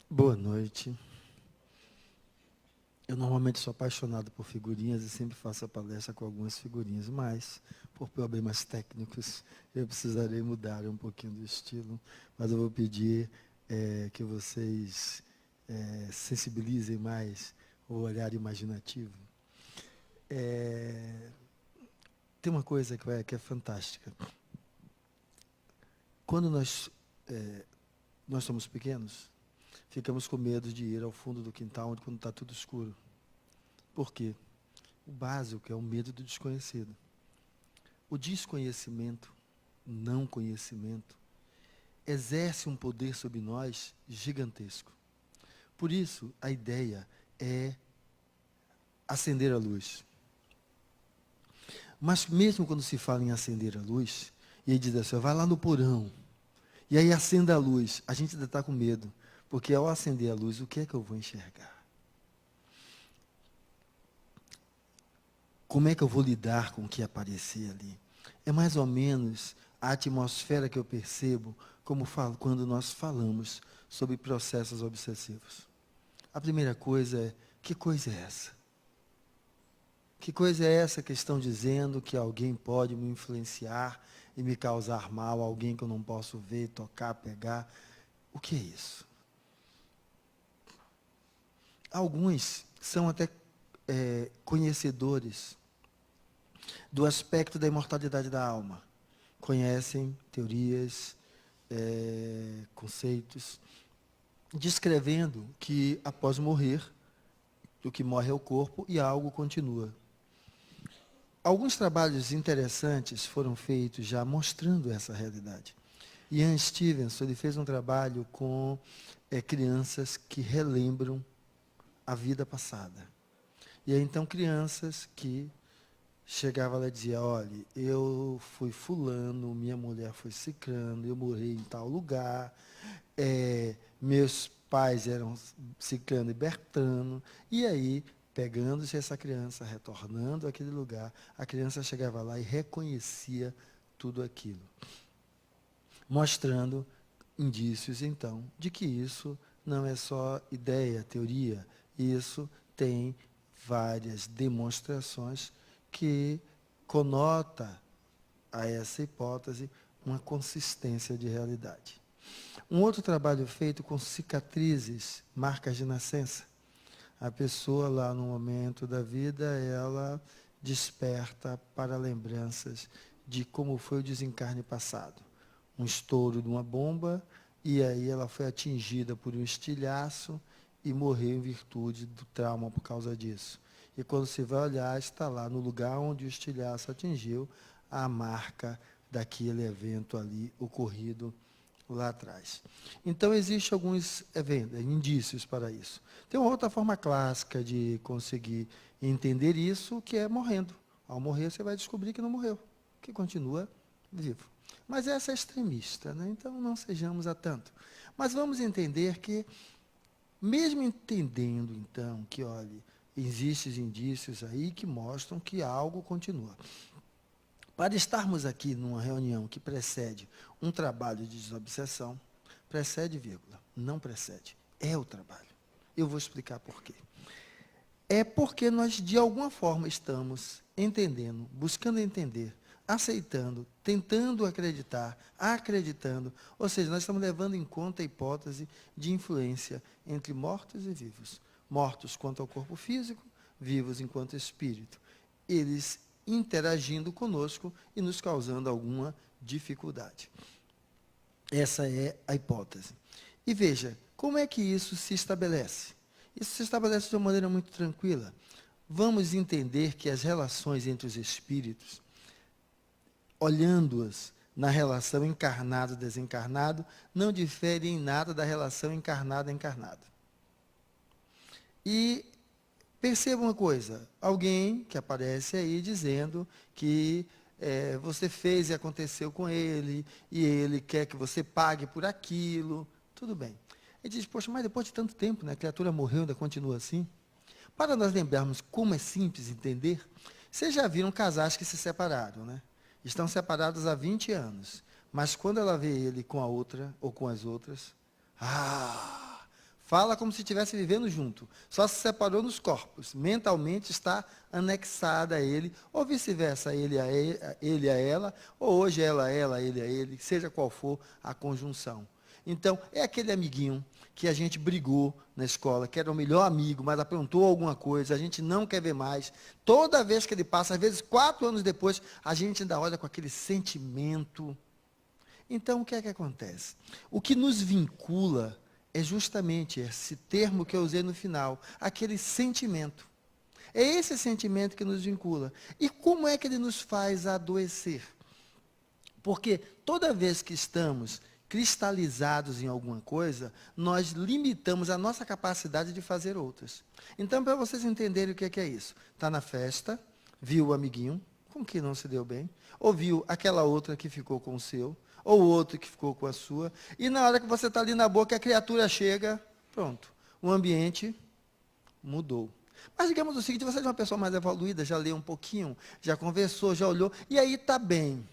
Boa noite. Eu normalmente sou apaixonado por figurinhas e sempre faço a palestra com algumas figurinhas, mas por problemas técnicos eu precisarei mudar um pouquinho do estilo. Mas eu vou pedir que vocês sensibilizem mais o olhar imaginativo. Tem uma coisa que é fantástica. Quando nós somos pequenos, ficamos com medo de ir ao fundo do quintal quando está tudo escuro. Por quê? O básico é o medo do desconhecido. O desconhecimento, o não conhecimento, exerce um poder sobre nós gigantesco. Por isso, a ideia é acender a luz. Mas mesmo quando se fala em acender a luz, e aí diz assim, vai lá no porão, e aí acenda a luz, a gente ainda está com medo, porque ao acender a luz, o que é que eu vou enxergar? Como é que eu vou lidar com o que aparecer ali? É mais ou menos a atmosfera que eu percebo quando nós falamos sobre processos obsessivos. A primeira coisa é, que coisa é essa? Que coisa é essa que estão dizendo que alguém pode me influenciar e me causar mal, alguém que eu não posso ver, tocar, pegar? O que é isso? Alguns são até conhecedores do aspecto da imortalidade da alma. Conhecem teorias, conceitos, descrevendo que após morrer, o que morre é o corpo e algo continua. Alguns trabalhos interessantes foram feitos já mostrando essa realidade. Ian Stevenson ele fez um trabalho com crianças que relembram a vida passada. E aí, então, crianças que chegavam lá e diziam, olha, eu fui fulano, minha mulher foi ciclano, eu morei em tal lugar, meus pais eram ciclano e bertano, e aí, pegando-se essa criança, retornando àquele lugar, a criança chegava lá e reconhecia tudo aquilo. Mostrando indícios, então, de que isso não é só ideia, teoria, isso tem várias demonstrações que conota a essa hipótese uma consistência de realidade. Um outro trabalho feito com cicatrizes, marcas de nascença. A pessoa lá no momento da vida, ela desperta para lembranças de como foi o desencarne passado. Um estouro de uma bomba, e aí ela foi atingida por um estilhaço e morreu em virtude do trauma por causa disso. E quando você vai olhar, está lá no lugar onde o estilhaço atingiu a marca daquele evento ali ocorrido lá atrás. Então, existem alguns indícios para isso. Tem uma outra forma clássica de conseguir entender isso, que é morrendo. Ao morrer, você vai descobrir que não morreu, que continua vivo. Mas essa é extremista, né? Então não sejamos a tanto. Mas vamos entender que, mesmo entendendo, então, que, olhe, existem indícios aí que mostram que algo continua. Para estarmos aqui numa reunião que precede um trabalho de desobsessão, precede, vírgula, não precede, é o trabalho. Eu vou explicar por quê. É porque nós, de alguma forma, estamos entendendo, buscando entender, aceitando, tentando acreditar, acreditando, ou seja, nós estamos levando em conta a hipótese de influência entre mortos e vivos. Mortos quanto ao corpo físico, vivos enquanto espírito. Eles interagindo conosco e nos causando alguma dificuldade. Essa é a hipótese. E veja, como é que isso se estabelece? Isso se estabelece de uma maneira muito tranquila. Vamos entender que as relações entre os espíritos, olhando-as na relação encarnado-desencarnado, não diferem em nada da relação encarnado-encarnado. E perceba uma coisa, alguém que aparece aí dizendo que você fez e aconteceu com ele, e ele quer que você pague por aquilo, tudo bem. Ele diz, poxa, mas depois de tanto tempo, né, a criatura morreu, ainda continua assim. Para nós lembrarmos como é simples entender, vocês já viram casais que se separaram, né? Estão separados há 20 anos, mas quando ela vê ele com a outra, ou com as outras, Fala como se estivesse vivendo junto. Só se separou nos corpos. Mentalmente está anexada a ele, ou vice-versa, ele a ela, ou hoje ela a ela, ele a ele, seja qual for a conjunção. Então, é aquele amiguinho que a gente brigou na escola, que era o melhor amigo, mas aprontou alguma coisa, a gente não quer ver mais. Toda vez que ele passa, às vezes 4 anos depois, a gente ainda olha com aquele sentimento. Então, o que é que acontece? O que nos vincula é justamente esse termo que eu usei no final, aquele sentimento. É esse sentimento que nos vincula. E como é que ele nos faz adoecer? Porque toda vez que estamos cristalizados em alguma coisa, nós limitamos a nossa capacidade de fazer outras. Então, para vocês entenderem o que é isso. Está na festa, viu o amiguinho, com quem não se deu bem, ou viu aquela outra que ficou com o seu, ou o outro que ficou com a sua, e na hora que você está ali na boca, a criatura chega, pronto, o ambiente mudou. Mas digamos o seguinte, você é uma pessoa mais evoluída, já leu um pouquinho, já conversou, já olhou, e aí está bem.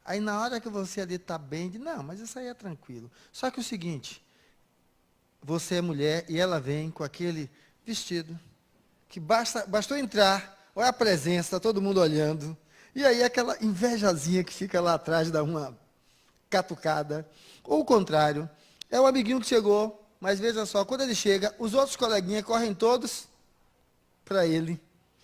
Aí na hora que você ali está bem, diz, não, mas isso aí é tranquilo. Só que o seguinte, você é mulher e ela vem com aquele vestido, que bastou entrar, olha a presença, está todo mundo olhando, e aí aquela invejazinha que fica lá atrás dá uma catucada, ou o contrário, é o amiguinho que chegou, mas veja só, quando ele chega, os outros coleguinhas correm todos para ele,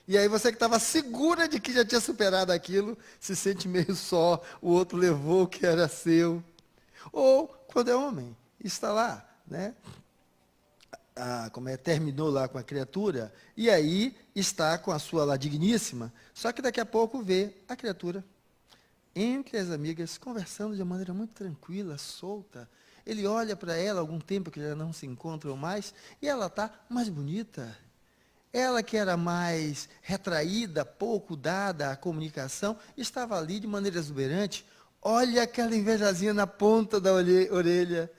e aí você que estava segura de que já tinha superado aquilo, se sente meio só, o outro levou o que era seu, ou quando é homem, está lá, né? Terminou lá com a criatura, e aí está com a sua lá digníssima, só que daqui a pouco vê a criatura entre as amigas, conversando de maneira muito tranquila, solta. Ele olha para ela, algum tempo que já não se encontram mais, e ela está mais bonita. Ela que era mais retraída, pouco dada à comunicação, estava ali de maneira exuberante. Olha aquela invejazinha na ponta da orelha.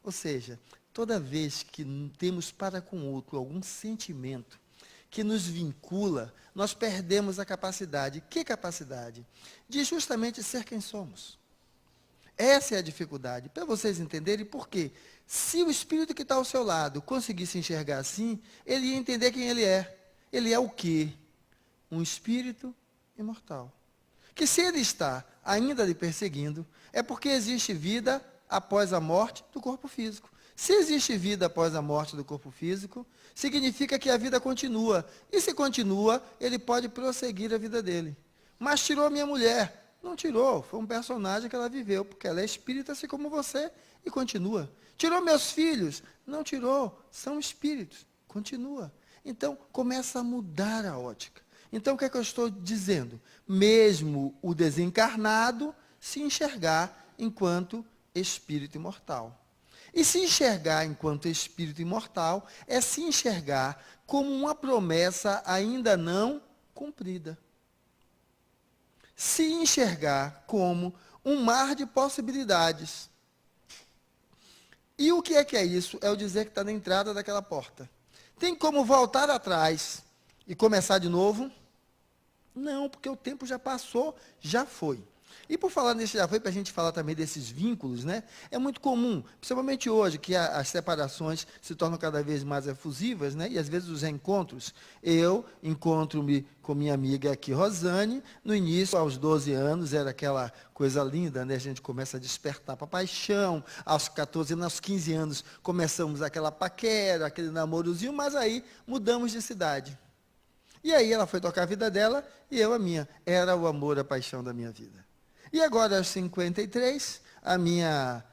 Ou seja, toda vez que temos para com o outro algum sentimento que nos vincula, nós perdemos a capacidade. Que capacidade? De justamente ser quem somos. Essa é a dificuldade. Para vocês entenderem por quê. Se o espírito que está ao seu lado conseguisse enxergar assim, ele ia entender quem ele é. Ele é o quê? Um espírito imortal. Que se ele está ainda lhe perseguindo, é porque existe vida após a morte do corpo físico. Se existe vida após a morte do corpo físico, significa que a vida continua. E se continua, ele pode prosseguir a vida dele. Mas tirou a minha mulher. Não tirou, foi um personagem que ela viveu, porque ela é espírita assim como você e continua. Tirou meus filhos? Não tirou, são espíritos, continua. Então, começa a mudar a ótica. Então, o que é que eu estou dizendo? Mesmo o desencarnado se enxergar enquanto espírito imortal. E se enxergar enquanto espírito imortal é se enxergar como uma promessa ainda não cumprida. Se enxergar como um mar de possibilidades. E o que é isso? É o dizer que está na entrada daquela porta. Tem como voltar atrás e começar de novo? Não, porque o tempo já passou, já foi. E por falar nesse já foi, para a gente falar também desses vínculos, né? É muito comum, principalmente hoje, que as separações se tornam cada vez mais efusivas, né? E às vezes os reencontros. Eu encontro-me com minha amiga aqui, Rosane, no início, aos 12 anos, era aquela coisa linda, né? A gente começa a despertar para a paixão, aos 14 anos, aos 15 anos, começamos aquela paquera, aquele namorozinho, mas aí mudamos de cidade. E aí ela foi tocar a vida dela e eu a minha. Era o amor, a paixão da minha vida. E agora, aos 53, a minha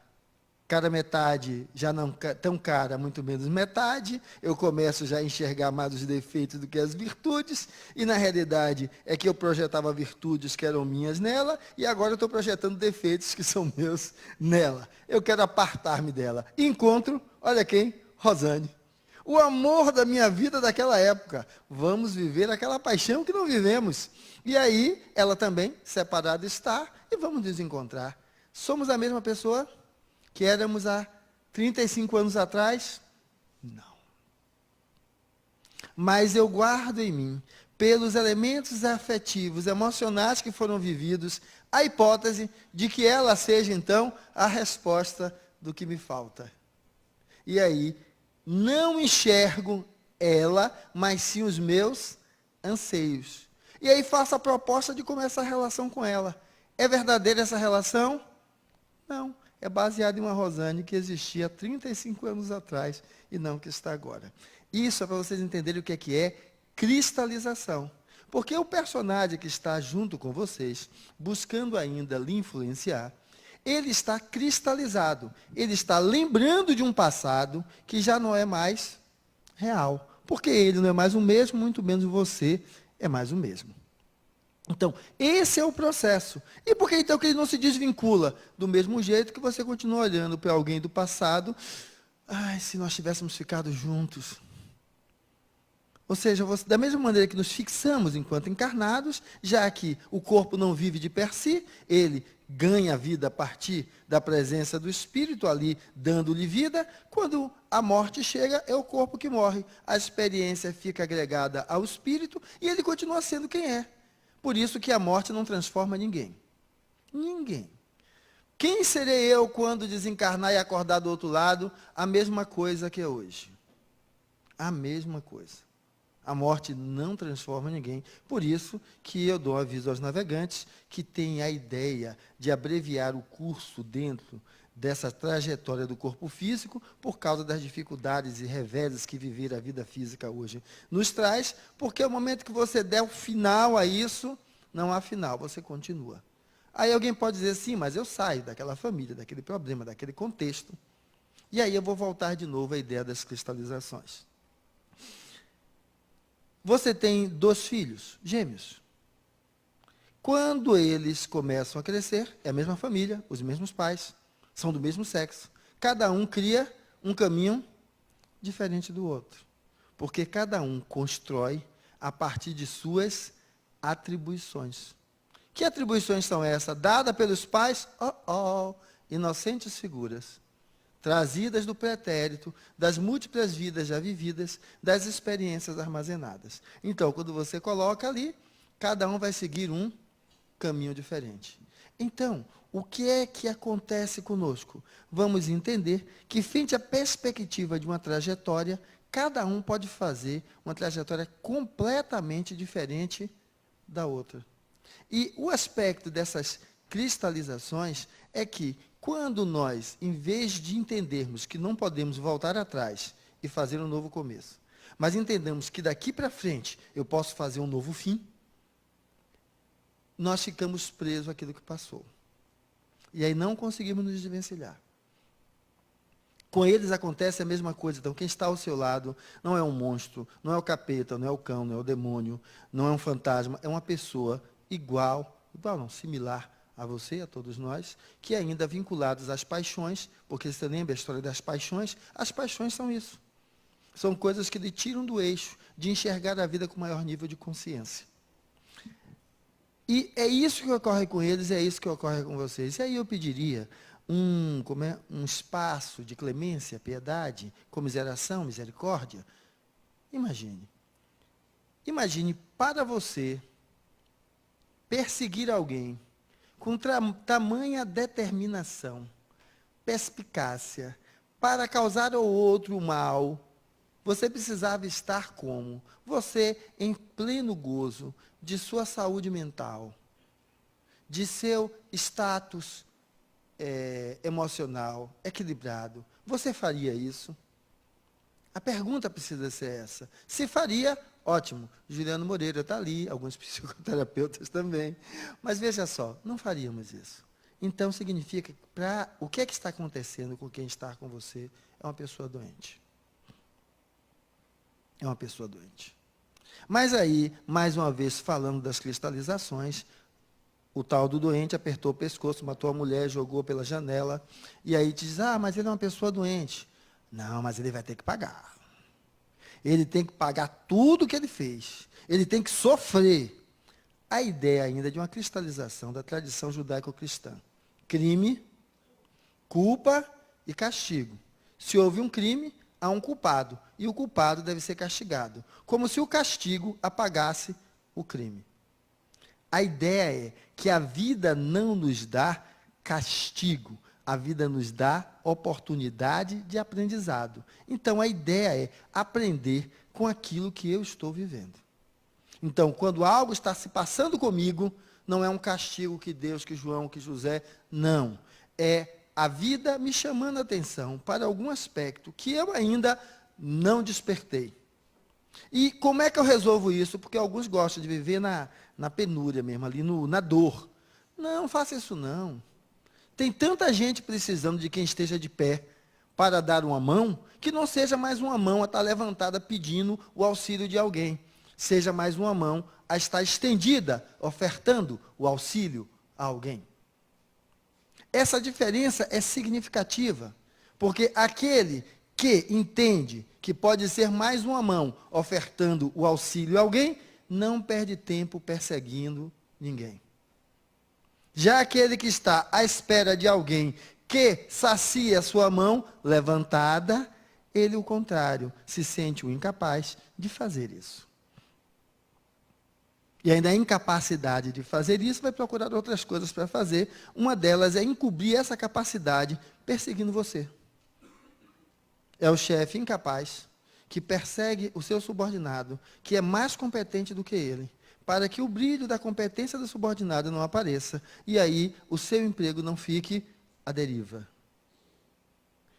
cara metade, já não tão cara, muito menos metade, eu começo já a enxergar mais os defeitos do que as virtudes, e na realidade é que eu projetava virtudes que eram minhas nela, e agora eu estou projetando defeitos que são meus nela. Eu quero apartar-me dela. Encontro, olha quem? Rosane. O amor da minha vida daquela época. Vamos viver aquela paixão que não vivemos. E aí, ela também, separada está, e vamos nos encontrar. Somos a mesma pessoa que éramos há 35 anos atrás? Não. Mas eu guardo em mim, pelos elementos afetivos, emocionais que foram vividos, a hipótese de que ela seja, então, a resposta do que me falta. E aí, não enxergo ela, mas sim os meus anseios. E aí faço a proposta de começar a relação com ela. É verdadeira essa relação? Não. É baseada em uma Rosane que existia há 35 anos atrás e não que está agora. Isso é para vocês entenderem o que é cristalização. Porque o personagem que está junto com vocês, buscando ainda lhe influenciar, ele está cristalizado. Ele está lembrando de um passado que já não é mais real. Porque ele não é mais o mesmo, muito menos você é mais o mesmo. Então, esse é o processo. E por que então que ele não se desvincula? Do mesmo jeito que você continua olhando para alguém do passado, ai, se nós tivéssemos ficado juntos. Ou seja, da mesma maneira que nos fixamos enquanto encarnados, já que o corpo não vive de per si, ele ganha vida a partir da presença do espírito ali, dando-lhe vida, quando a morte chega, é o corpo que morre. A experiência fica agregada ao espírito e ele continua sendo quem é. Por isso que a morte não transforma ninguém. Ninguém. Quem serei eu quando desencarnar e acordar do outro lado? A mesma coisa que é hoje. A mesma coisa. A morte não transforma ninguém. Por isso que eu dou aviso aos navegantes que têm a ideia de abreviar o curso dentro dessa trajetória do corpo físico, por causa das dificuldades e reveses que viver a vida física hoje nos traz, porque o momento que você der o final a isso, não há final, você continua. Aí alguém pode dizer, sim, mas eu saio daquela família, daquele problema, daquele contexto. E aí eu vou voltar de novo à ideia das cristalizações. Você tem 2 filhos, gêmeos. Quando eles começam a crescer, é a mesma família, os mesmos pais, são do mesmo sexo. Cada um cria um caminho diferente do outro. Porque cada um constrói a partir de suas atribuições. Que atribuições são essas? Dadas pelos pais? Inocentes figuras. Trazidas do pretérito, das múltiplas vidas já vividas, das experiências armazenadas. Então, quando você coloca ali, cada um vai seguir um caminho diferente. Então, o que é que acontece conosco? Vamos entender que, frente à perspectiva de uma trajetória, cada um pode fazer uma trajetória completamente diferente da outra. E o aspecto dessas cristalizações é que, quando nós, em vez de entendermos que não podemos voltar atrás e fazer um novo começo, mas entendemos que daqui para frente eu posso fazer um novo fim, nós ficamos presos àquilo que passou. E aí não conseguimos nos desvencilhar. Com eles acontece a mesma coisa. Então, quem está ao seu lado não é um monstro, não é o capeta, não é o cão, não é o demônio, não é um fantasma, é uma pessoa similar a você, a todos nós, que ainda vinculados às paixões, porque você lembra a história das paixões? As paixões são isso. São coisas que lhe tiram do eixo de enxergar a vida com maior nível de consciência. E é isso que ocorre com eles, é isso que ocorre com vocês. E aí eu pediria um espaço de clemência, piedade, comiseração, misericórdia. Imagine. Imagine para você perseguir alguém com tamanha determinação, perspicácia, para causar ao outro o mal. Você precisava estar como? Você em pleno gozo de sua saúde mental, de seu status emocional equilibrado. Você faria isso? A pergunta precisa ser essa. Se faria, ótimo. Juliano Moreira está ali, alguns psicoterapeutas também. Mas veja só, não faríamos isso. Então significa que o que é que está acontecendo com quem está com você é uma pessoa doente. É uma pessoa doente. Mas aí, mais uma vez, falando das cristalizações, o tal do doente apertou o pescoço, matou a mulher, jogou pela janela, e aí diz, mas ele é uma pessoa doente. Não, mas ele vai ter que pagar. Ele tem que pagar tudo que ele fez. Ele tem que sofrer. A ideia ainda de uma cristalização da tradição judaico-cristã. Crime, culpa e castigo. Se houve um crime, há um culpado. E o culpado deve ser castigado. Como se o castigo apagasse o crime. A ideia é que a vida não nos dá castigo. A vida nos dá oportunidade de aprendizado. Então, a ideia é aprender com aquilo que eu estou vivendo. Então, quando algo está se passando comigo, não é um castigo que Deus, que João, que José, não. É a vida me chamando a atenção para algum aspecto que eu ainda não despertei. E como é que eu resolvo isso? Porque alguns gostam de viver na penúria mesmo, ali na dor. Não, faça isso não. Tem tanta gente precisando de quem esteja de pé para dar uma mão, que não seja mais uma mão a estar levantada pedindo o auxílio de alguém. Seja mais uma mão a estar estendida, ofertando o auxílio a alguém. Essa diferença é significativa, porque aquele que entende que pode ser mais uma mão ofertando o auxílio a alguém, não perde tempo perseguindo ninguém. Já aquele que está à espera de alguém que sacie a sua mão levantada, ele, o contrário, se sente o incapaz de fazer isso. E ainda a incapacidade de fazer isso, vai procurar outras coisas para fazer. Uma delas é encobrir essa capacidade perseguindo você. É o chefe incapaz que persegue o seu subordinado, que é mais competente do que ele, para que o brilho da competência do subordinado não apareça, e aí o seu emprego não fique à deriva.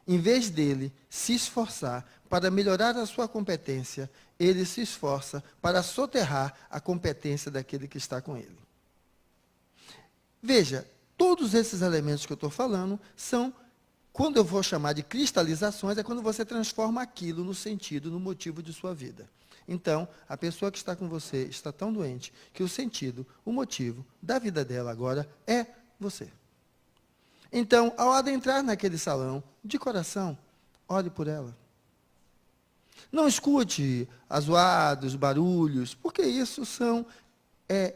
Em vez dele se esforçar para melhorar a sua competência, ele se esforça para soterrar a competência daquele que está com ele. Veja, todos esses elementos que eu estou falando são, quando eu vou chamar de cristalizações, é quando você transforma aquilo no sentido, no motivo de sua vida. Então, a pessoa que está com você está tão doente que o sentido, o motivo da vida dela agora é você. Então, ao adentrar naquele salão, de coração, ore por ela. Não escute azoados, barulhos, porque isso são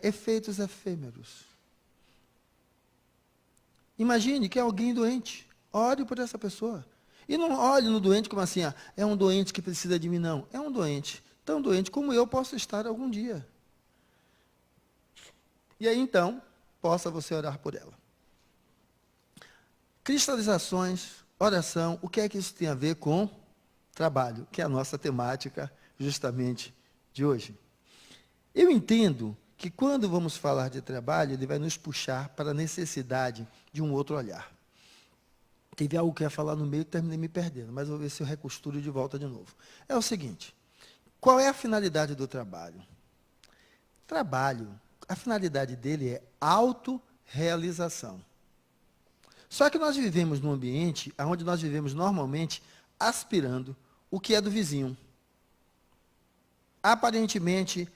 efeitos efêmeros. Imagine que é alguém doente. Ore por essa pessoa. E não olhe no doente como assim, é um doente que precisa de mim, não. É um doente, tão doente como eu posso estar algum dia. E aí, então, possa você orar por ela. Cristalizações, oração, o que é que isso tem a ver com trabalho, que é a nossa temática justamente de hoje. Eu entendo que quando vamos falar de trabalho, ele vai nos puxar para a necessidade de um outro olhar. Teve algo que eu ia falar no meio e terminei me perdendo, mas vou ver se eu recosturo de volta de novo. É o seguinte, qual é a finalidade do trabalho? Trabalho, a finalidade dele é autorrealização. Só que nós vivemos num ambiente onde nós vivemos normalmente aspirando o que é do vizinho. Aparentemente,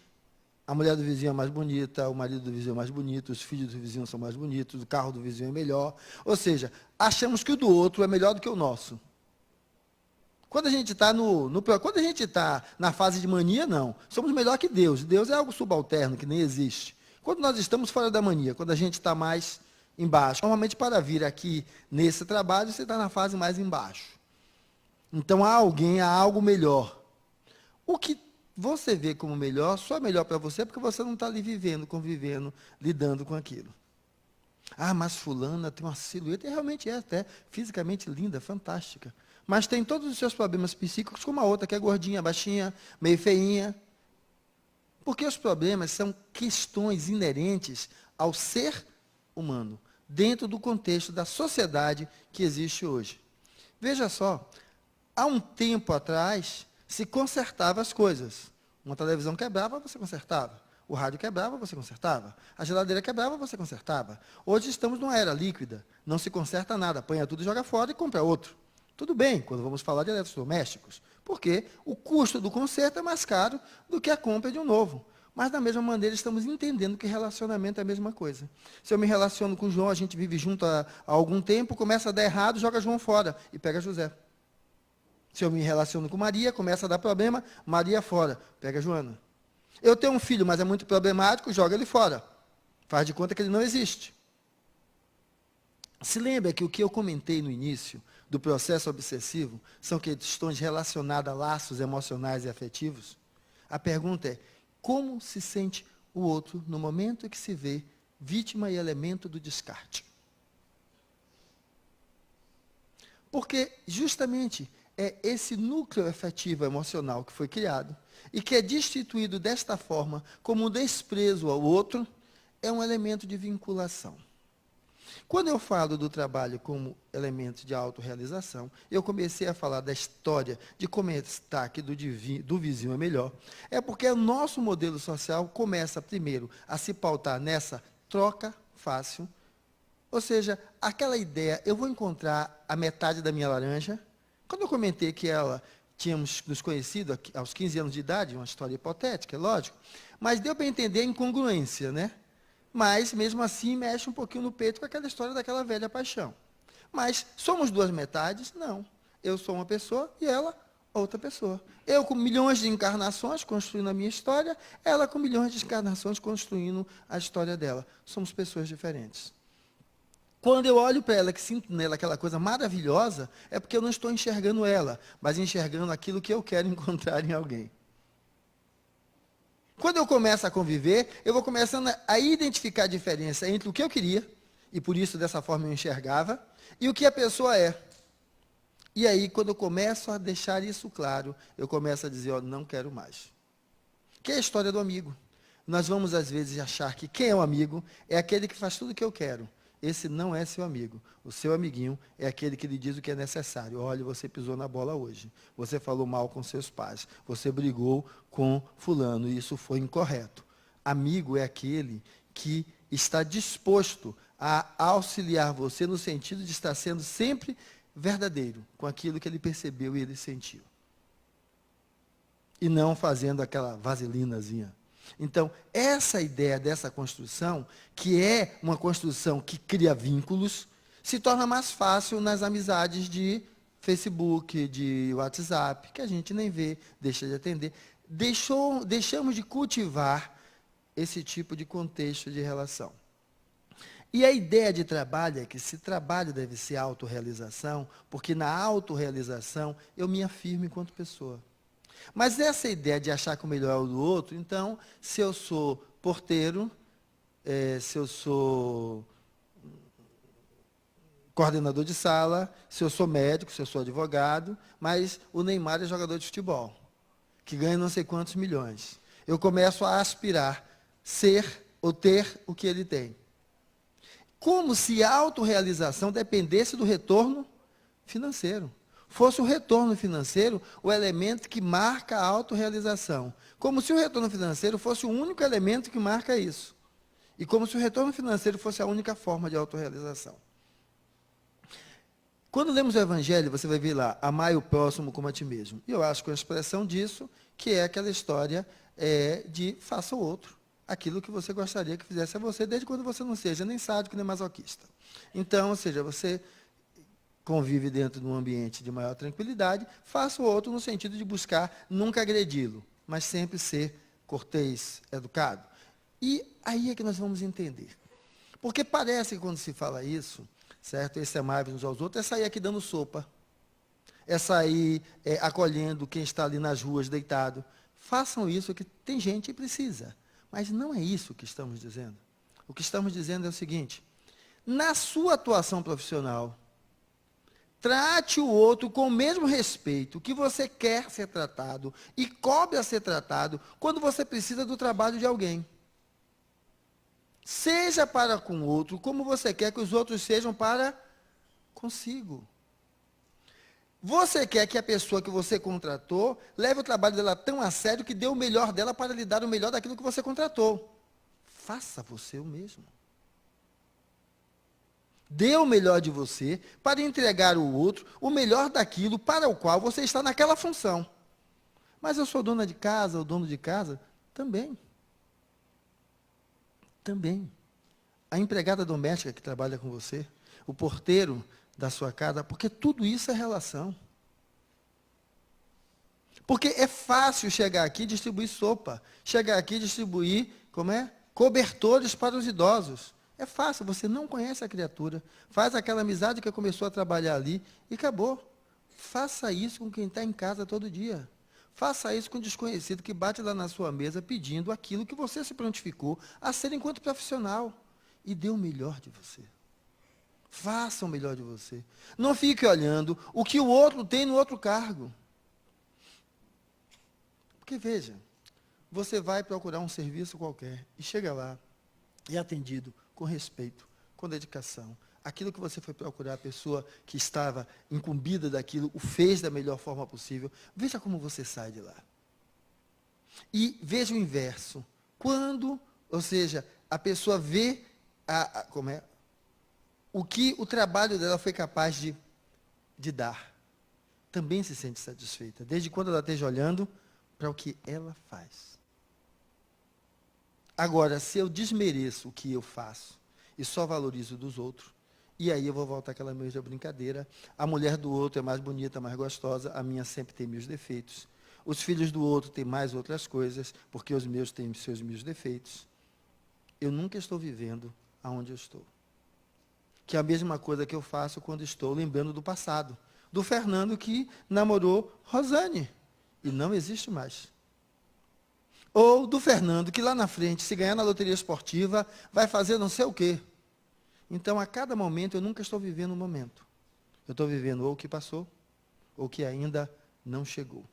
a mulher do vizinho é mais bonita, o marido do vizinho é mais bonito, os filhos do vizinho são mais bonitos, o carro do vizinho é melhor. Ou seja, achamos que o do outro é melhor do que o nosso. Quando a gente está quando a gente está na fase de mania, não. Somos melhor que Deus. Deus é algo subalterno, que nem existe. Quando nós estamos fora da mania, quando a gente está mais embaixo. Normalmente, para vir aqui nesse trabalho, você está na fase mais embaixo. Então, há algo melhor. O que você vê como melhor, só é melhor para você, porque você não está ali vivendo, convivendo, lidando com aquilo. Ah, mas fulana tem uma silhueta, e realmente é até fisicamente linda, fantástica. Mas tem todos os seus problemas psíquicos, como a outra, que é gordinha, baixinha, meio feinha. Porque os problemas são questões inerentes ao ser humano, dentro do contexto da sociedade que existe hoje. Veja só, há um tempo atrás, se consertava as coisas. Uma televisão quebrava, você consertava. O rádio quebrava, você consertava. A geladeira quebrava, você consertava. Hoje estamos numa era líquida, não se conserta nada, apanha tudo e joga fora e compra outro. Tudo bem, quando vamos falar de eletrodomésticos, porque o custo do conserto é mais caro do que a compra de um novo. Mas, da mesma maneira, estamos entendendo que relacionamento é a mesma coisa. Se eu me relaciono com o João, a gente vive junto há algum tempo, começa a dar errado, joga João fora e pega José. Se eu me relaciono com Maria, começa a dar problema, Maria fora, pega Joana. Eu tenho um filho, mas é muito problemático, joga ele fora. Faz de conta que ele não existe. Se lembra que o que eu comentei no início do processo obsessivo são questões relacionadas a laços emocionais e afetivos? A pergunta é, como se sente o outro no momento em que se vê vítima e elemento do descarte? Porque justamente é esse núcleo afetivo emocional que foi criado e que é destituído desta forma como um desprezo ao outro, é um elemento de vinculação. Quando eu falo do trabalho como elemento de autorrealização, eu comecei a falar da história de como está que do vizinho é melhor, é porque o nosso modelo social começa primeiro a se pautar nessa troca fácil, ou seja, aquela ideia, eu vou encontrar a metade da minha laranja. Quando eu comentei que tínhamos nos conhecido aos 15 anos de idade, uma história hipotética, é lógico, mas deu para entender a incongruência, né? Mas, mesmo assim, mexe um pouquinho no peito com aquela história daquela velha paixão. Mas, somos duas metades? Não. Eu sou uma pessoa e ela, outra pessoa. Eu com milhões de encarnações construindo a minha história, ela com milhões de encarnações construindo a história dela. Somos pessoas diferentes. Quando eu olho para ela, que sinto nela aquela coisa maravilhosa, é porque eu não estou enxergando ela, mas enxergando aquilo que eu quero encontrar em alguém. Quando eu começo a conviver, eu vou começando a identificar a diferença entre o que eu queria, e por isso dessa forma eu enxergava, e o que a pessoa é. E aí, quando eu começo a deixar isso claro, eu começo a dizer, ó, não quero mais. Que é a história do amigo. Nós vamos, às vezes, achar que quem é um amigo é aquele que faz tudo o que eu quero. Esse não é seu amigo. O seu amiguinho é aquele que lhe diz o que é necessário. Olha, você pisou na bola hoje. Você falou mal com seus pais. Você brigou com fulano e isso foi incorreto. Amigo é aquele que está disposto a auxiliar você no sentido de estar sendo sempre verdadeiro com aquilo que ele percebeu e ele sentiu. E não fazendo aquela vaselinazinha. Então, essa ideia dessa construção, que é uma construção que cria vínculos, se torna mais fácil nas amizades de Facebook, de WhatsApp, que a gente nem vê, deixa de atender. Deixamos de cultivar esse tipo de contexto de relação. E a ideia de trabalho é que esse trabalho deve ser autorrealização, porque na autorrealização eu me afirmo enquanto pessoa. Mas essa ideia de achar que o melhor é o do outro, então, se eu sou porteiro, se eu sou coordenador de sala, se eu sou médico, se eu sou advogado, mas o Neymar é jogador de futebol, que ganha não sei quantos milhões. Eu começo a aspirar, ser ou ter o que ele tem. Como se a autorrealização dependesse do retorno financeiro. Fosse o retorno financeiro o elemento que marca a autorrealização. Como se o retorno financeiro fosse o único elemento que marca isso. E como se o retorno financeiro fosse a única forma de autorrealização. Quando lemos o Evangelho, você vai ver lá, amai o próximo como a ti mesmo. E eu acho que a expressão disso, que é aquela história de faça o outro aquilo que você gostaria que fizesse a você, desde quando você não seja nem sádico, nem masoquista. Então, ou seja, você convive dentro de um ambiente de maior tranquilidade, faça o outro no sentido de buscar nunca agredi-lo, mas sempre ser cortês, educado. E aí é que nós vamos entender. Porque parece que quando se fala isso, certo? Esse amável uns aos outros, é sair aqui dando sopa, é sair acolhendo quem está ali nas ruas deitado. Façam isso, que tem gente que precisa. Mas não é isso que estamos dizendo. O que estamos dizendo é o seguinte, na sua atuação profissional, trate o outro com o mesmo respeito que você quer ser tratado e cobre a ser tratado quando você precisa do trabalho de alguém. Seja para com o outro como você quer que os outros sejam para consigo. Você quer que a pessoa que você contratou leve o trabalho dela tão a sério que dê o melhor dela para lhe dar o melhor daquilo que você contratou. Faça você o mesmo. Dê o melhor de você para entregar ao outro o melhor daquilo para o qual você está naquela função. Mas eu sou dona de casa, ou dono de casa? Também. Também. A empregada doméstica que trabalha com você, o porteiro da sua casa, porque tudo isso é relação. Porque é fácil chegar aqui e distribuir sopa, chegar aqui e distribuir, cobertores para os idosos. É fácil, você não conhece a criatura, faz aquela amizade que começou a trabalhar ali e acabou. Faça isso com quem está em casa todo dia. Faça isso com um desconhecido que bate lá na sua mesa pedindo aquilo que você se prontificou a ser enquanto profissional. E dê o melhor de você. Faça o melhor de você. Não fique olhando o que o outro tem no outro cargo. Porque veja, você vai procurar um serviço qualquer e chega lá e é atendido com respeito, com dedicação. Aquilo que você foi procurar, a pessoa que estava incumbida daquilo, o fez da melhor forma possível. Veja como você sai de lá. E veja o inverso. Quando, ou seja, a pessoa vê o que o trabalho dela foi capaz de dar, também se sente satisfeita, desde quando ela esteja olhando para o que ela faz. Agora, se eu desmereço o que eu faço e só valorizo dos outros, e aí eu vou voltar àquela mesma brincadeira, a mulher do outro é mais bonita, mais gostosa, a minha sempre tem meus defeitos. Os filhos do outro têm mais outras coisas, porque os meus têm meus defeitos. Eu nunca estou vivendo aonde eu estou. Que é a mesma coisa que eu faço quando estou lembrando do passado. Do Fernando que namorou Rosane. E não existe mais. Ou do Fernando que lá na frente, se ganhar na loteria esportiva, vai fazer não sei o quê. Então, a cada momento, eu nunca estou vivendo um momento. Eu estou vivendo ou o que passou, ou o que ainda não chegou.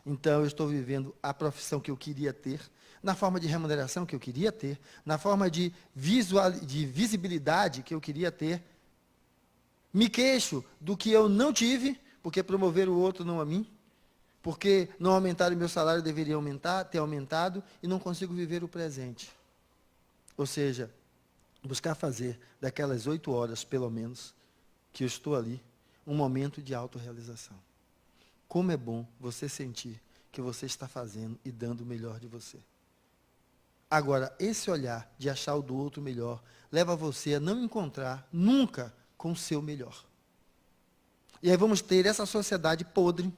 Então, eu estou vivendo a profissão que eu queria ter, na forma de remuneração que eu queria ter, na forma de visibilidade que eu queria ter. Me queixo do que eu não tive, porque promoveram o outro, não a mim. Porque não aumentaram o meu salário, deveria ter aumentado, e não consigo viver o presente. Ou seja, buscar fazer daquelas 8 horas, pelo menos, que eu estou ali, um momento de autorrealização. Como é bom você sentir que você está fazendo e dando o melhor de você. Agora, esse olhar de achar o do outro melhor, leva você a não encontrar nunca com o seu melhor. E aí vamos ter essa sociedade podre,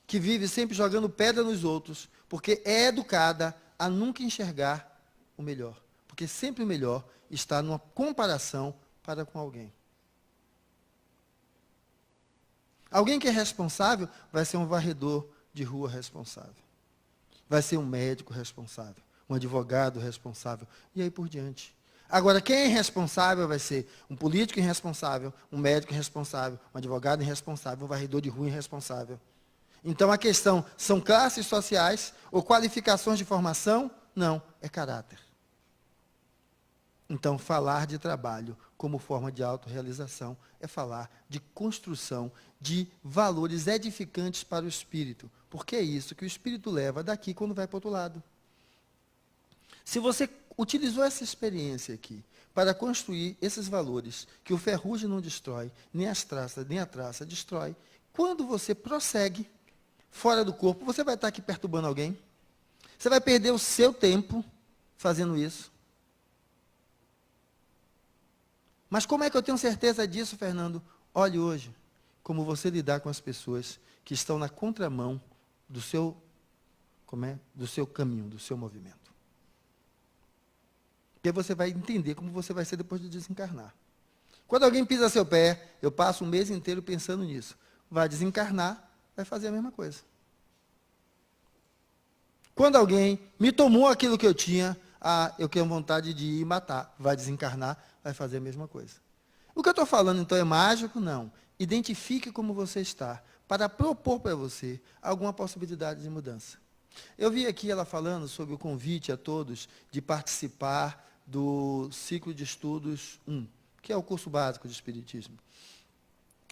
que vive sempre jogando pedra nos outros, porque é educada a nunca enxergar o melhor. Porque sempre o melhor está numa comparação para com alguém. Alguém que é responsável vai ser um varredor de rua responsável. Vai ser um médico responsável, um advogado responsável, e aí por diante. Agora, quem é irresponsável vai ser um político irresponsável, um médico irresponsável, um advogado irresponsável, um varredor de rua irresponsável. Então, a questão, são classes sociais ou qualificações de formação? Não, é caráter. Então, falar de trabalho como forma de autorrealização é falar de construção de valores edificantes para o espírito. Porque é isso que o espírito leva daqui quando vai para o outro lado. Se você utilizou essa experiência aqui para construir esses valores que o ferrugem não destrói, nem a traça destrói, quando você prossegue fora do corpo, você vai estar aqui perturbando alguém? Você vai perder o seu tempo fazendo isso? Mas como é que eu tenho certeza disso, Fernando? Olhe hoje como você lidar com as pessoas que estão na contramão do seu caminho, do seu movimento. Porque você vai entender como você vai ser depois de desencarnar. Quando alguém pisa seu pé, eu passo um mês inteiro pensando nisso. Vai desencarnar, vai fazer a mesma coisa. Quando alguém me tomou aquilo que eu tinha, eu tenho vontade de ir matar. Vai desencarnar, vai fazer a mesma coisa. O que eu estou falando, então, é mágico? Não. Identifique como você está, para propor para você alguma possibilidade de mudança. Eu vi aqui ela falando sobre o convite a todos de participar do ciclo de estudos 1, que é o curso básico de Espiritismo.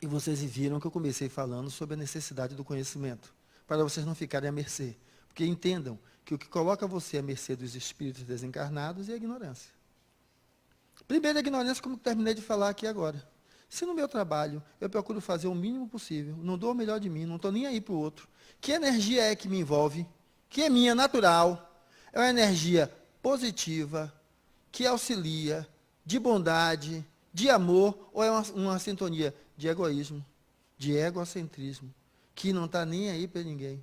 E vocês viram que eu comecei falando sobre a necessidade do conhecimento, para vocês não ficarem à mercê. Porque entendam que o que coloca você à mercê dos espíritos desencarnados é a ignorância. Primeiro, a ignorância, como terminei de falar aqui agora. Se no meu trabalho eu procuro fazer o mínimo possível, não dou o melhor de mim, não estou nem aí para o outro, que energia é que me envolve, que é minha, natural, é uma energia positiva, que auxilia, de bondade, de amor, ou é uma sintonia de egoísmo, de egocentrismo, que não está nem aí para ninguém.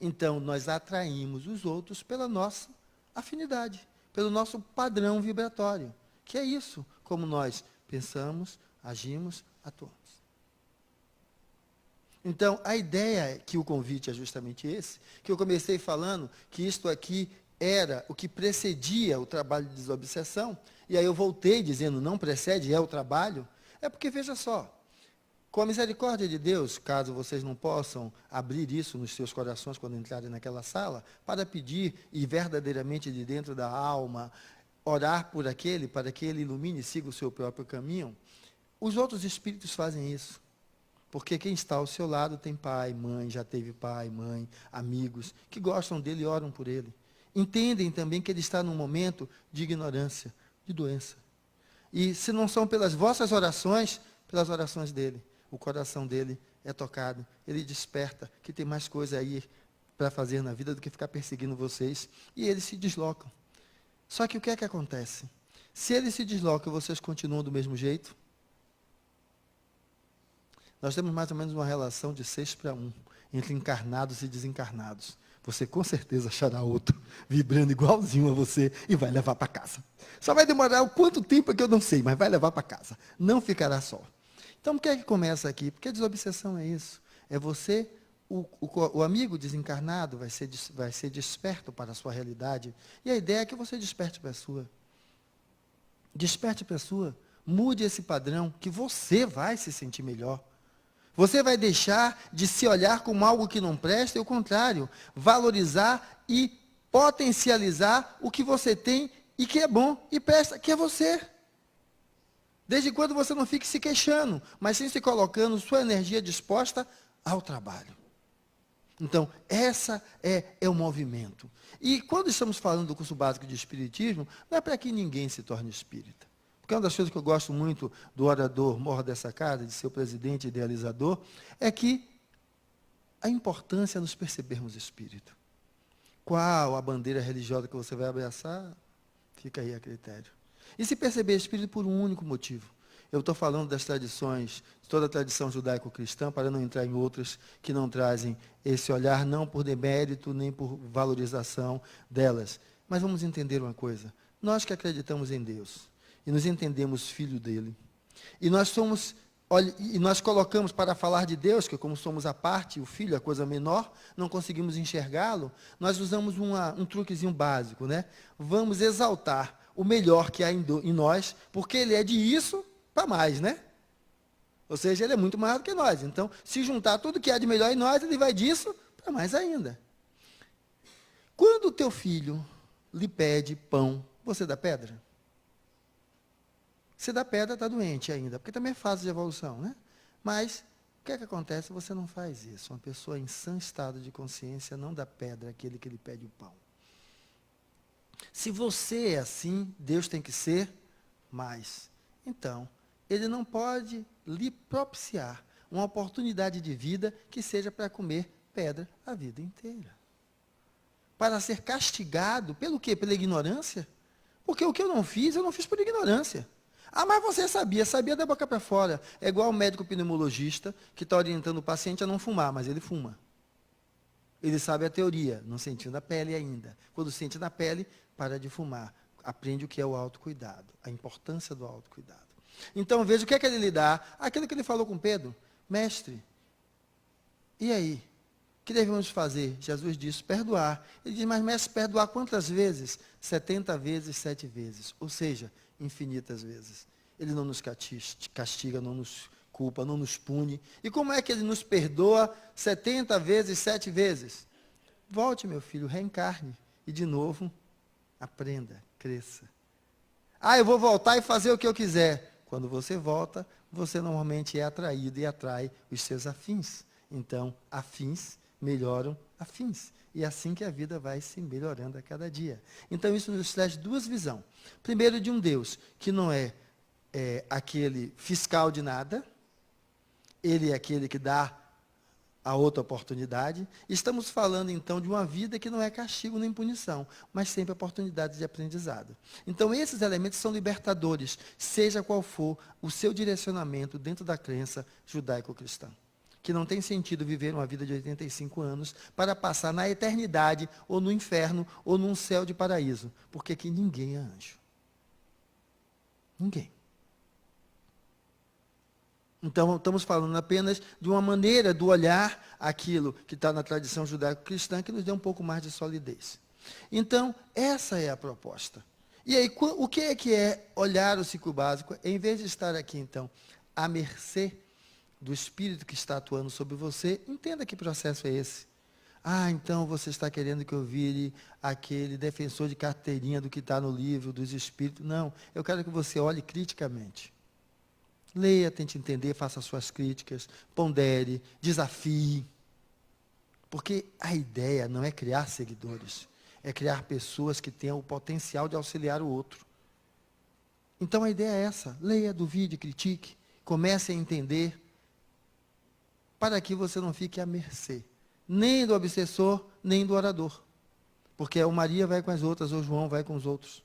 Então, nós atraímos os outros pela nossa afinidade, pelo nosso padrão vibratório, que é isso, como nós pensamos, agimos, atuamos. Então, a ideia é que o convite é justamente esse, que eu comecei falando, que isto aqui era o que precedia o trabalho de desobsessão, e aí eu voltei dizendo não precede, é o trabalho, é porque, veja só, com a misericórdia de Deus, caso vocês não possam abrir isso nos seus corações quando entrarem naquela sala, para pedir e verdadeiramente de dentro da alma, orar por aquele, para que ele ilumine e siga o seu próprio caminho, os outros espíritos fazem isso. Porque quem está ao seu lado tem pai, mãe, já teve pai, mãe, amigos, que gostam dele e oram por ele. Entendem também que ele está num momento de ignorância, de doença. E se não são pelas vossas orações, pelas orações dele. O coração dele é tocado, ele desperta, que tem mais coisa aí para fazer na vida do que ficar perseguindo vocês. E eles se deslocam. Só que o que é que acontece? Se eles se deslocam e vocês continuam do mesmo jeito, nós temos mais ou menos uma relação de 6:1, entre encarnados e desencarnados. Você com certeza achará outro, vibrando igualzinho a você, e vai levar para casa. Só vai demorar o quanto tempo é que eu não sei, mas vai levar para casa. Não ficará só. Então, por que é que começa aqui? Porque a desobsessão é isso. É você, o amigo desencarnado vai ser desperto para a sua realidade. E a ideia é que você desperte para a sua. Desperte para a sua. Mude esse padrão, que você vai se sentir melhor. Você vai deixar de se olhar como algo que não presta, e ao contrário, valorizar e potencializar o que você tem e que é bom e presta, que é você. Desde quando você não fique se queixando, mas sim se colocando sua energia disposta ao trabalho. Então, essa é o movimento. E quando estamos falando do curso básico de Espiritismo, não é para que ninguém se torne espírita. Porque uma das coisas que eu gosto muito do orador Mor dessa casa, de seu presidente e idealizador, é que a importância é nos percebermos espírito. Qual a bandeira religiosa que você vai abraçar? Fica aí a critério. E se perceber espírito por um único motivo. Eu estou falando das tradições, de toda a tradição judaico-cristã, para não entrar em outras que não trazem esse olhar, não por demérito, nem por valorização delas. Mas vamos entender uma coisa. Nós que acreditamos em Deus, e nos entendemos filho dele, e nós colocamos para falar de Deus, que como somos a parte, o filho, a coisa menor, não conseguimos enxergá-lo, nós usamos um truquezinho básico, né? Vamos exaltar o melhor que há em nós, porque ele é de isso para mais, né? Ou seja, ele é muito maior do que nós. Então, se juntar tudo que há de melhor em nós, ele vai disso para mais ainda. Quando o teu filho lhe pede pão, você dá pedra? Se dá pedra, está doente ainda, porque também é fase de evolução, né? Mas, o que é que acontece? Você não faz isso. Uma pessoa em sã estado de consciência não dá pedra àquele que lhe pede o pão. Se você é assim, Deus tem que ser mais. Então, ele não pode lhe propiciar uma oportunidade de vida que seja para comer pedra a vida inteira. Para ser castigado, pelo quê? Pela ignorância? Porque o que eu não fiz por ignorância. Ah, mas você sabia da boca para fora. É igual o médico pneumologista que está orientando o paciente a não fumar, mas ele fuma. Ele sabe a teoria, não sentiu na pele ainda. Quando sente na pele, para de fumar. Aprende o que é o autocuidado, a importância do autocuidado. Então, veja o que é que ele lhe dá. Aquilo que ele falou com Pedro. Mestre, e aí? O que devemos fazer? Jesus disse, perdoar. Ele diz, mas mestre, perdoar quantas vezes? 70 vezes, 7 vezes. Ou seja, infinitas vezes. Ele não nos castiga, não nos culpa, não nos pune. E como é que ele nos perdoa 70 vezes, 7 vezes? Volte, meu filho, reencarne. E de novo, aprenda, cresça. Ah, eu vou voltar e fazer o que eu quiser. Quando você volta, você normalmente é atraído e atrai os seus afins. Então, afins melhoram afins. E é assim que a vida vai se melhorando a cada dia. Então, isso nos traz duas visões. Primeiro, de um Deus que não é aquele fiscal de nada. Ele é aquele que dá a outra oportunidade. Estamos falando, então, de uma vida que não é castigo nem punição, mas sempre oportunidade de aprendizado. Então, esses elementos são libertadores, seja qual for o seu direcionamento dentro da crença judaico-cristã. Que não tem sentido viver uma vida de 85 anos para passar na eternidade, ou no inferno, ou num céu de paraíso. Porque aqui ninguém é anjo. Ninguém. Então, estamos falando apenas de uma maneira do olhar aquilo que está na tradição judaico-cristã, que nos dê um pouco mais de solidez. Então, essa é a proposta. E aí, o que é olhar o ciclo básico? Em vez de estar aqui, então, à mercê do espírito que está atuando sobre você, entenda que processo é esse. Ah, então você está querendo que eu vire aquele defensor de carteirinha do que está no livro dos espíritos. Não, eu quero que você olhe criticamente. Leia, tente entender, faça suas críticas, pondere, desafie. Porque a ideia não é criar seguidores, é criar pessoas que tenham o potencial de auxiliar o outro. Então a ideia é essa, leia, duvide, critique, comece a entender, para que você não fique à mercê, nem do obsessor, nem do orador. Porque o Maria vai com as outras, ou o João vai com os outros.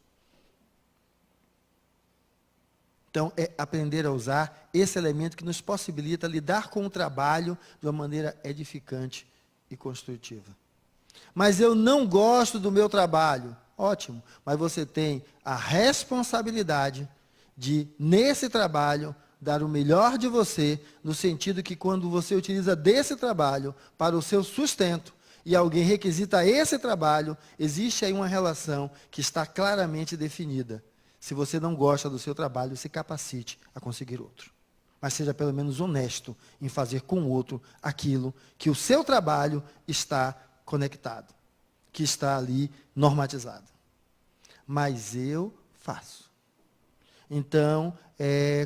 Então, é aprender a usar esse elemento que nos possibilita lidar com o trabalho de uma maneira edificante e construtiva. Mas eu não gosto do meu trabalho. Ótimo, mas você tem a responsabilidade de, nesse trabalho, dar o melhor de você, no sentido que quando você utiliza desse trabalho para o seu sustento, e alguém requisita esse trabalho, existe aí uma relação que está claramente definida. Se você não gosta do seu trabalho, se capacite a conseguir outro. Mas seja pelo menos honesto em fazer com o outro aquilo que o seu trabalho está conectado, que está ali normatizado. Mas eu faço. Então,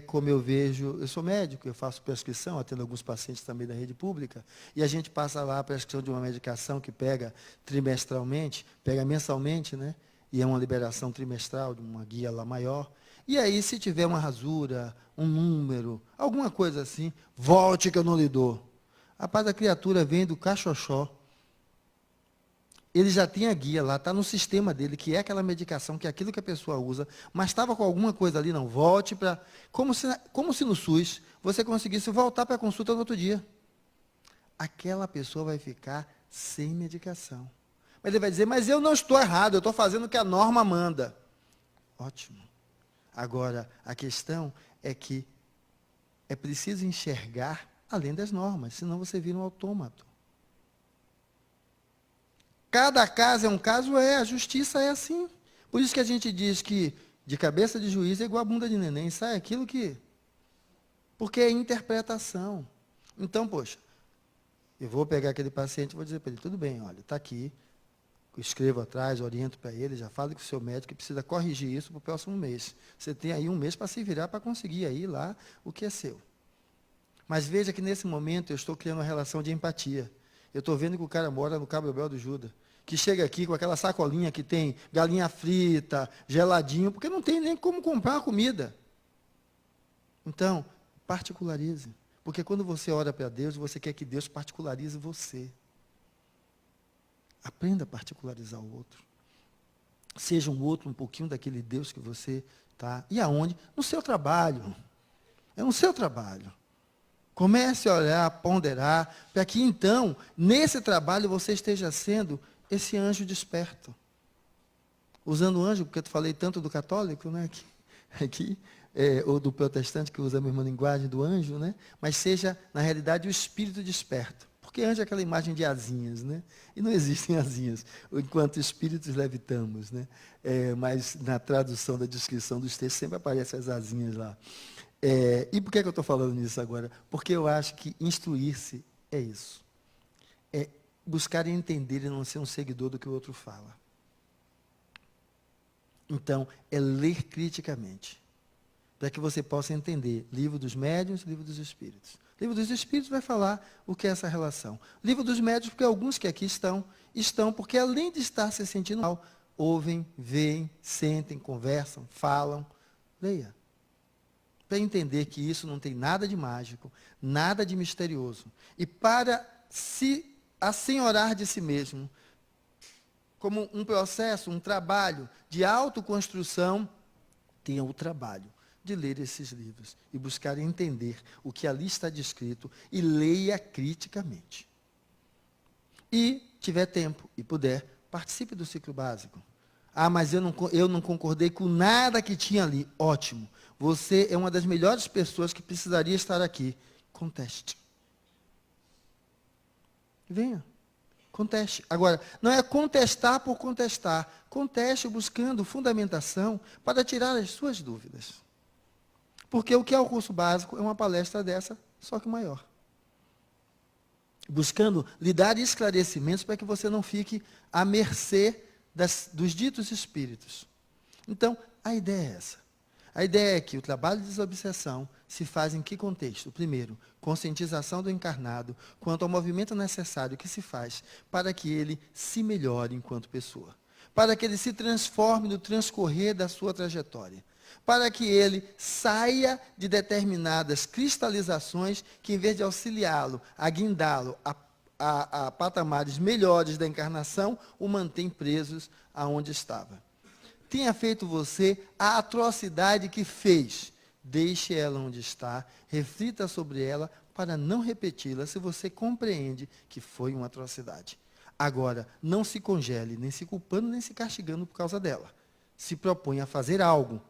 como eu vejo, eu sou médico, eu faço prescrição, atendo alguns pacientes também da rede pública, e a gente passa lá a prescrição de uma medicação que pega trimestralmente, pega mensalmente, né? E é uma liberação trimestral, de uma guia lá maior. E aí, se tiver uma rasura, um número, alguma coisa assim, volte que eu não lhe dou. Rapaz, a criatura vem do cachoxó. Ele já tem a guia lá, está no sistema dele, que é aquela medicação, que é aquilo que a pessoa usa, mas estava com alguma coisa ali, não, volte para... Como se no SUS você conseguisse voltar para a consulta no outro dia. Aquela pessoa vai ficar sem medicação. Mas ele vai dizer, mas eu não estou errado, eu estou fazendo o que a norma manda. Ótimo. Agora, a questão é que é preciso enxergar além das normas, senão você vira um autômato. Cada caso é um caso, a justiça é assim. Por isso que a gente diz que de cabeça de juiz é igual a bunda de neném, sai aquilo que... Porque é interpretação. Então, poxa, eu vou pegar aquele paciente e vou dizer para ele, tudo bem, olha, está aqui, eu escrevo atrás, oriento para ele, já falo com o seu médico que precisa corrigir isso para o próximo mês. Você tem aí um mês para se virar para conseguir aí lá o que é seu. Mas veja que nesse momento eu estou criando uma relação de empatia. Eu estou vendo que o cara mora no Cabo Bel do Juda, que chega aqui com aquela sacolinha que tem galinha frita, geladinho, porque não tem nem como comprar a comida. Então, particularize. Porque quando você ora para Deus, você quer que Deus particularize você. Aprenda a particularizar o outro. Seja um outro um pouquinho daquele Deus que você está. E aonde? No seu trabalho. É no seu trabalho. Comece a olhar, a ponderar, para que então, nesse trabalho, você esteja sendo esse anjo desperto. Usando o anjo, porque eu falei tanto do católico, né? Aqui ou do protestante, que usa a mesma linguagem do anjo, né? Mas seja, na realidade, o espírito desperto. Porque anjo é aquela imagem de asinhas, né? E não existem asinhas, enquanto espíritos levitamos, né? Mas na tradução da descrição dos textos sempre aparecem as asinhas lá. E por que eu estou falando nisso agora? Porque eu acho que instruir-se é isso. É buscar entender e não ser um seguidor do que o outro fala. Então, é ler criticamente, para que você possa entender livro dos médiuns, livro dos espíritos. Livro dos espíritos vai falar o que é essa relação. Livro dos médiuns, porque alguns que aqui estão porque além de estar se sentindo mal, ouvem, veem, sentem, conversam, falam. Leia. Para entender que isso não tem nada de mágico, nada de misterioso. E para se assenhorar de si mesmo, como um processo, um trabalho de autoconstrução, tenha o trabalho de ler esses livros e buscar entender o que ali está descrito e leia criticamente. E, tiver tempo e puder, participe do ciclo básico. Ah, mas eu não concordei com nada que tinha ali. Ótimo. Você é uma das melhores pessoas que precisaria estar aqui. Conteste. Venha. Conteste. Agora, não é contestar por contestar. Conteste buscando fundamentação para tirar as suas dúvidas. Porque o que é o curso básico é uma palestra dessa, só que maior. Buscando lhe dar esclarecimentos para que você não fique à mercê dos ditos espíritos. Então, a ideia é essa. A ideia é que o trabalho de desobsessão se faz em que contexto? Primeiro, conscientização do encarnado quanto ao movimento necessário que se faz para que ele se melhore enquanto pessoa. Para que ele se transforme no transcorrer da sua trajetória. Para que ele saia de cristalizações que, em vez de auxiliá-lo, a guindá-lo a patamares melhores da encarnação, o mantém presos aonde estava. Tenha feito você a atrocidade que fez. Deixe ela onde está, reflita sobre ela para não repeti-la se você compreende que foi uma atrocidade. Agora, não se congele, nem se culpando, nem se castigando por causa dela. Se propõe a fazer algo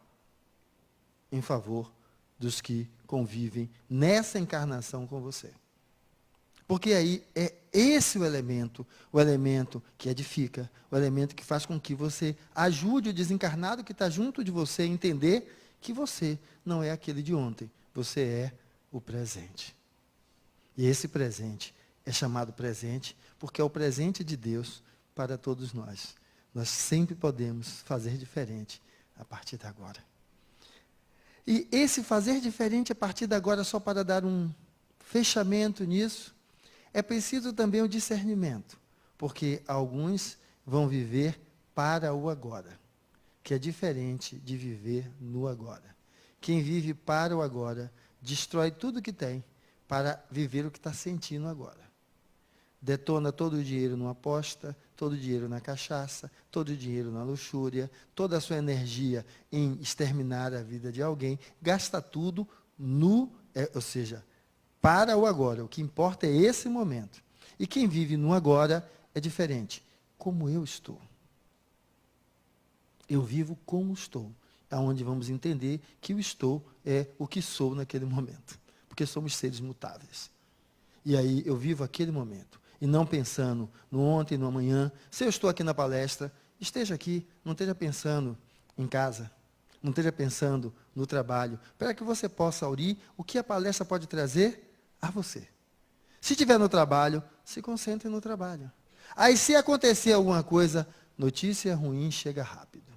em favor dos que convivem nessa encarnação com você. Porque aí é esse o elemento que edifica, o elemento que faz com que você ajude o desencarnado que está junto de você a entender que você não é aquele de ontem, você é o presente. E esse presente é chamado presente porque é o presente de Deus para todos nós. Nós sempre podemos fazer diferente a partir de agora. E esse fazer diferente a partir de agora, só para dar um fechamento nisso, é preciso também o discernimento, porque alguns vão viver para o agora, que é diferente de viver no agora. Quem vive para o agora, destrói tudo que tem para viver o que está sentindo agora. Detona todo o dinheiro numa aposta, todo o dinheiro na cachaça, todo o dinheiro na luxúria, toda a sua energia em exterminar a vida de alguém, gasta tudo ou seja, para o agora. O que importa é esse momento. E quem vive no agora é diferente. Como eu estou. Eu vivo como estou. Aonde vamos entender que o estou é o que sou naquele momento. Porque somos seres mutáveis. E aí eu vivo aquele momento. E não pensando no ontem, no amanhã. Se eu estou aqui na palestra, esteja aqui, não esteja pensando em casa. Não esteja pensando no trabalho. Para que você possa aurir o que a palestra pode trazer a você. Se estiver no trabalho, se concentre no trabalho. Aí se acontecer alguma coisa, notícia ruim chega rápido.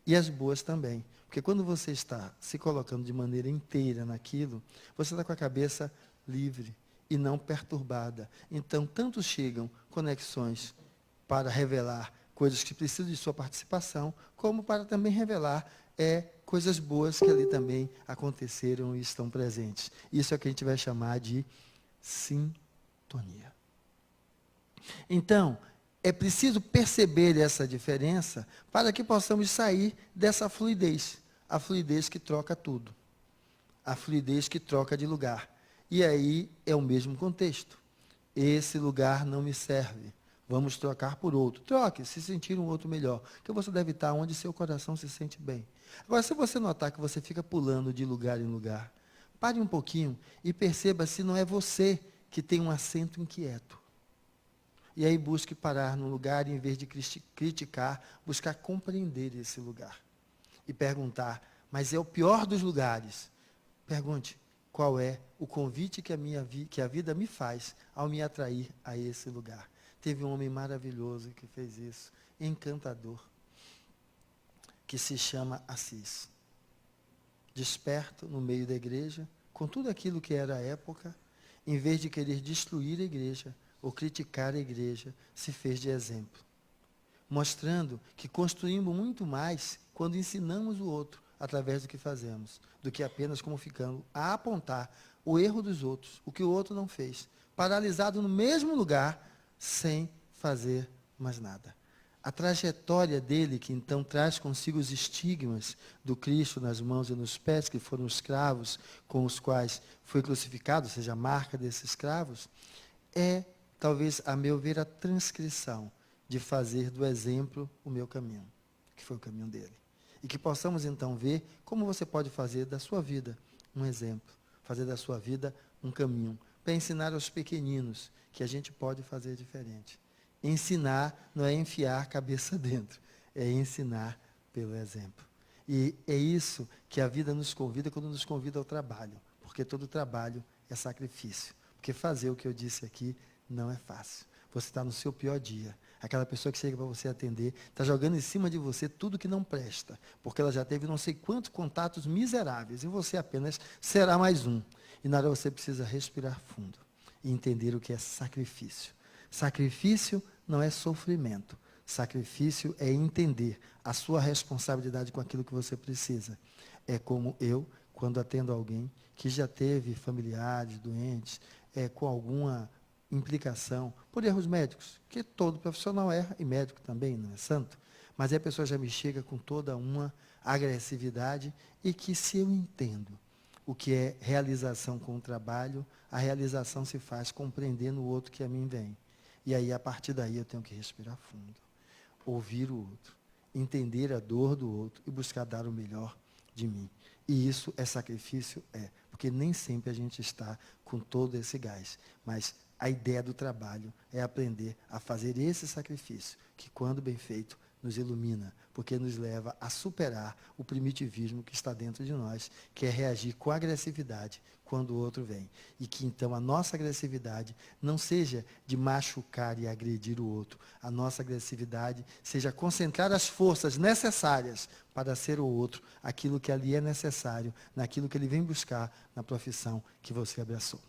E as boas também. Porque quando você está se colocando de maneira inteira naquilo, você está com a cabeça livre e não perturbada. Então, tanto chegam conexões para revelar coisas que precisam de sua participação, como para também revelar coisas boas que ali também aconteceram e estão presentes. Isso é o que a gente vai chamar de sintonia. Então, é preciso perceber essa diferença para que possamos sair dessa fluidez. A fluidez que troca tudo. A fluidez que troca de lugar. E aí é o mesmo contexto. Esse lugar não me serve. Vamos trocar por outro. Troque, se sentir um outro melhor. Porque você deve estar onde seu coração se sente bem. Agora, se você notar que você fica pulando de lugar em lugar, pare um pouquinho e perceba se não é você que tem um assento inquieto. E aí busque parar no lugar e, em vez de criticar, buscar compreender esse lugar. E perguntar, mas é o pior dos lugares. Pergunte, qual é o convite que a vida me faz ao me atrair a esse lugar. Teve um homem maravilhoso que fez isso, encantador, que se chama Assis. Desperto no meio da igreja, com tudo aquilo que era a época, em vez de querer destruir a igreja ou criticar a igreja, se fez de exemplo. Mostrando que construímos muito mais quando ensinamos o outro através do que fazemos, do que apenas como ficando a apontar o erro dos outros, o que o outro não fez, paralisado no mesmo lugar, sem fazer mais nada. A trajetória dele, que então traz consigo os estigmas do Cristo nas mãos e nos pés, que foram os cravos com os quais foi crucificado, ou seja, a marca desses escravos, é, talvez, a meu ver, a transcrição de fazer do exemplo o meu caminho, que foi o caminho dele. E que possamos, então, ver como você pode fazer da sua vida um exemplo. fazer da sua vida um caminho, para ensinar aos pequeninos que a gente pode fazer diferente. Ensinar não é enfiar a cabeça dentro, é ensinar pelo exemplo. E é isso que a vida nos convida quando nos convida ao trabalho, porque todo trabalho é sacrifício. Porque fazer o que eu disse aqui não é fácil. Você está no seu pior dia. Aquela pessoa que chega para você atender, está jogando em cima de você tudo que não presta, porque ela já teve não sei quantos contatos miseráveis, e você apenas será mais um. E na hora você precisa respirar fundo e entender o que é sacrifício. Sacrifício não é sofrimento. Sacrifício é entender a sua responsabilidade com aquilo que você precisa. É como eu, quando atendo alguém que já teve familiares doentes, com alguma implicação por erros médicos, que todo profissional erra, e médico também, não é santo, mas aí a pessoa já me chega com toda uma agressividade, e que se eu entendo o que é realização com o trabalho, a realização se faz compreendendo o outro que a mim vem. E aí, a partir daí, eu tenho que respirar fundo, ouvir o outro, entender a dor do outro e buscar dar o melhor de mim. E isso é sacrifício? É, porque nem sempre a gente está com todo esse gás, mas a ideia do trabalho é aprender a fazer esse sacrifício, que quando bem feito, nos ilumina, porque nos leva a superar o primitivismo que está dentro de nós, que é reagir com agressividade quando o outro vem. E que então a nossa agressividade não seja de machucar e agredir o outro, a nossa agressividade seja concentrar as forças necessárias para ser o outro aquilo que ali é necessário, naquilo que ele vem buscar na profissão que você abraçou.